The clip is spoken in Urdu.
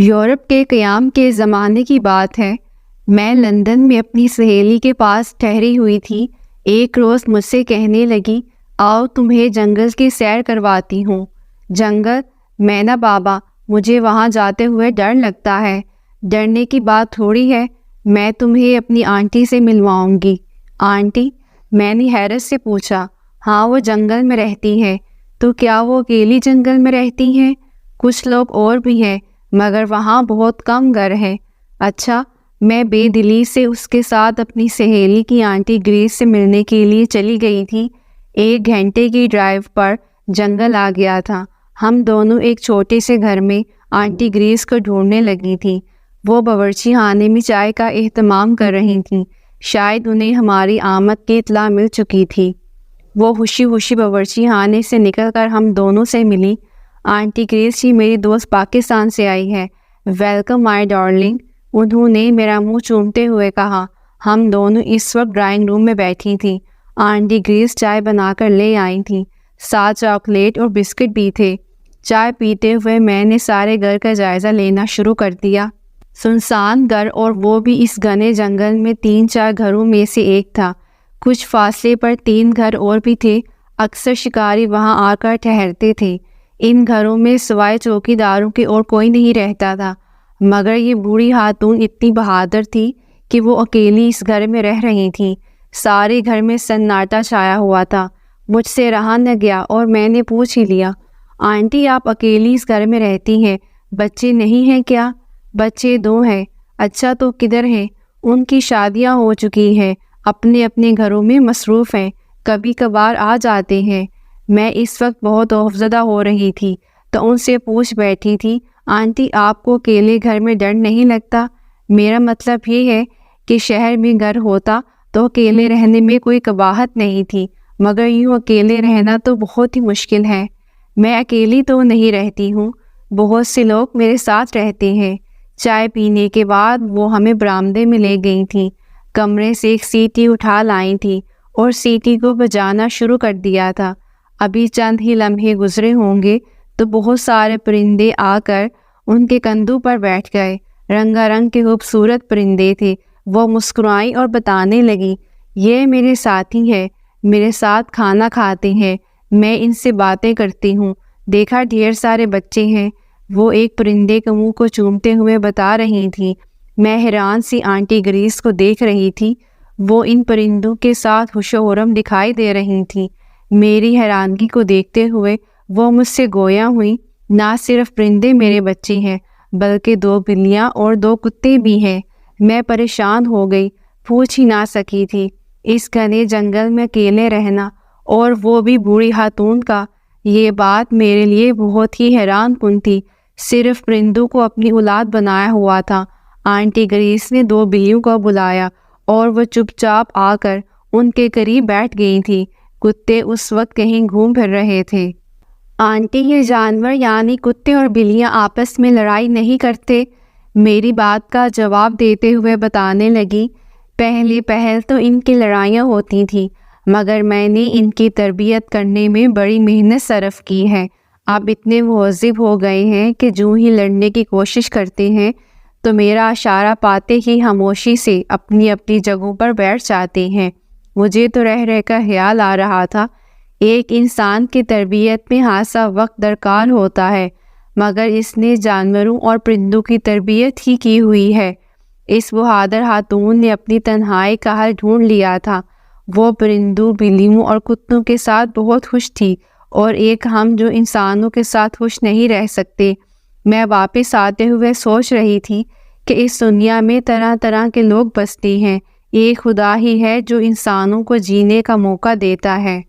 یورپ کے قیام کے زمانے کی بات ہے۔ میں لندن میں اپنی سہیلی کے پاس ٹھہری ہوئی تھی۔ ایک روز مجھ سے کہنے لگی، آؤ تمہیں جنگل کی سیر کرواتی ہوں۔ جنگل؟ میں نہ بابا، مجھے وہاں جاتے ہوئے ڈر لگتا ہے۔ ڈرنے کی بات تھوڑی ہے، میں تمہیں اپنی آنٹی سے ملواؤں گی۔ آنٹی؟ میں نے حیرت سے پوچھا۔ ہاں، وہ جنگل میں رہتی ہے۔ تو کیا وہ اکیلی جنگل میں رہتی ہیں؟ کچھ لوگ اور بھی ہیں، مگر وہاں بہت کم گھر ہیں۔ اچھا۔ میں بے دلی سے اس کے ساتھ اپنی سہیلی کی آنٹی گریس سے ملنے کے لیے چلی گئی تھی۔ 1 گھنٹے کی ڈرائیو پر جنگل آ گیا تھا۔ ہم دونوں ایک چھوٹے سے گھر میں آنٹی گریس کو ڈھونڈنے لگی تھیں۔ وہ باورچی خانے میں چائے کا اہتمام کر رہی تھیں۔ شاید انہیں ہماری آمد کی اطلاع مل چکی تھی۔ وہ خوشی خوشی باورچی خانے سے نکل کر ہم دونوں سے ملی۔ آنٹی گریس جی، میری دوست پاکستان سے آئی ہے۔ ویلکم مائی ڈارلنگ، انہوں نے میرا منہ چومتے ہوئے کہا۔ ہم دونوں اس وقت ڈرائنگ روم میں بیٹھی تھیں۔ آنٹی گریس چائے بنا کر لے آئی تھیں، ساتھ چاکلیٹ اور بسکٹ بھی تھے۔ چائے پیتے ہوئے میں نے سارے گھر کا جائزہ لینا شروع کر دیا۔ سنسان گھر، اور وہ بھی اس گھنے جنگل میں 3-4 گھروں میں سے ایک تھا۔ کچھ فاصلے پر 3 گھر اور بھی تھے۔ اکثر شکاری وہاں آ کر ٹھہرتے تھے۔ ان گھروں میں سوائے چوکی داروں کے اور کوئی نہیں رہتا تھا، مگر یہ بوڑھی خاتون اتنی بہادر تھی کہ وہ اکیلی اس گھر میں رہ رہی تھی۔ سارے گھر میں سناٹا چھایا ہوا تھا۔ مجھ سے رہا نہ گیا اور میں نے پوچھ ہی لیا، آنٹی آپ اکیلی اس گھر میں رہتی ہیں، بچے نہیں ہیں کیا؟ بچے 2 ہیں۔ اچھا، تو کدھر ہیں؟ ان کی شادیاں ہو چکی ہیں، اپنے اپنے گھروں میں مصروف ہیں، کبھی کبھار آ جاتے ہیں۔ میں اس وقت بہت خوفزدہ ہو رہی تھی تو ان سے پوچھ بیٹھی تھی، آنٹی آپ کو اکیلے گھر میں ڈر نہیں لگتا؟ میرا مطلب یہ ہے کہ شہر میں گھر ہوتا تو اکیلے رہنے میں کوئی قباحت نہیں تھی، مگر یوں اکیلے رہنا تو بہت ہی مشکل ہے۔ میں اکیلی تو نہیں رہتی ہوں، بہت سے لوگ میرے ساتھ رہتے ہیں۔ چائے پینے کے بعد وہ ہمیں برآمدے میں لے گئی تھیں، کمرے سے ایک سیٹی اٹھا لائی تھیں اور سیٹی کو بجانا شروع کر دیا تھا۔ ابھی چند ہی لمحے گزرے ہوں گے تو بہت سارے پرندے آ کر ان کے کندھوں پر بیٹھ گئے۔ رنگا رنگ کے خوبصورت پرندے تھے۔ وہ مسکرائیں اور بتانے لگی، یہ میرے ساتھی ہیں، میرے ساتھ کھانا کھاتے ہیں، میں ان سے باتیں کرتی ہوں۔ دیکھا ڈھیر سارے بچے ہیں، وہ ایک پرندے کے منہ کو چومتے ہوئے بتا رہی تھی۔ میں حیران سی آنٹی گریس کو دیکھ رہی تھی۔ وہ ان پرندوں کے ساتھ خوش و خرم دکھائی دے رہی تھی۔ میری حیرانگی کو دیکھتے ہوئے وہ مجھ سے گویا ہوئی، نہ صرف پرندے میرے بچے ہیں، بلکہ 2 بلیاں اور 2 کتے بھی ہیں۔ میں پریشان ہو گئی، پوچھ ہی نہ سکی تھی۔ اس گھنے جنگل میں اکیلے رہنا، اور وہ بھی بوڑھی خاتون کا، یہ بات میرے لیے بہت ہی حیران کن تھی۔ صرف پرندوں کو اپنی اولاد بنایا ہوا تھا۔ آنٹی گریس نے 2 بلیوں کو بلایا اور وہ چپ چاپ آ کر ان کے قریب بیٹھ گئی تھی۔ کتے اس وقت کہیں گھوم پھر رہے تھے۔ آنٹی، یہ جانور یعنی کتے اور بلیاں آپس میں لڑائی نہیں کرتے؟ میری بات کا جواب دیتے ہوئے بتانے لگی، پہل تو ان کی لڑائیاں ہوتی تھیں، مگر میں نے ان کی تربیت کرنے میں بڑی محنت صرف کی ہے۔ اب اتنے مہذب ہو گئے ہیں کہ جو ہی لڑنے کی کوشش کرتے ہیں تو میرا اشارہ پاتے ہی خاموشی سے اپنی اپنی جگہوں پر بیٹھ جاتے ہیں۔ مجھے تو رہ رہ کر خیال آ رہا تھا، ایک انسان کی تربیت میں خاصا وقت درکار ہوتا ہے، مگر اس نے جانوروں اور پرندوں کی تربیت ہی کی ہوئی ہے۔ اس بہادر خاتون نے اپنی تنہائی کا حل ڈھونڈ لیا تھا۔ وہ پرندوں، بلیوں اور کتوں کے ساتھ بہت خوش تھی، اور ایک ہم جو انسانوں کے ساتھ خوش نہیں رہ سکتے۔ میں واپس آتے ہوئے سوچ رہی تھی کہ اس دنیا میں طرح طرح کے لوگ بستے ہیں، ایک خدا ہی ہے جو انسانوں کو جینے کا موقع دیتا ہے۔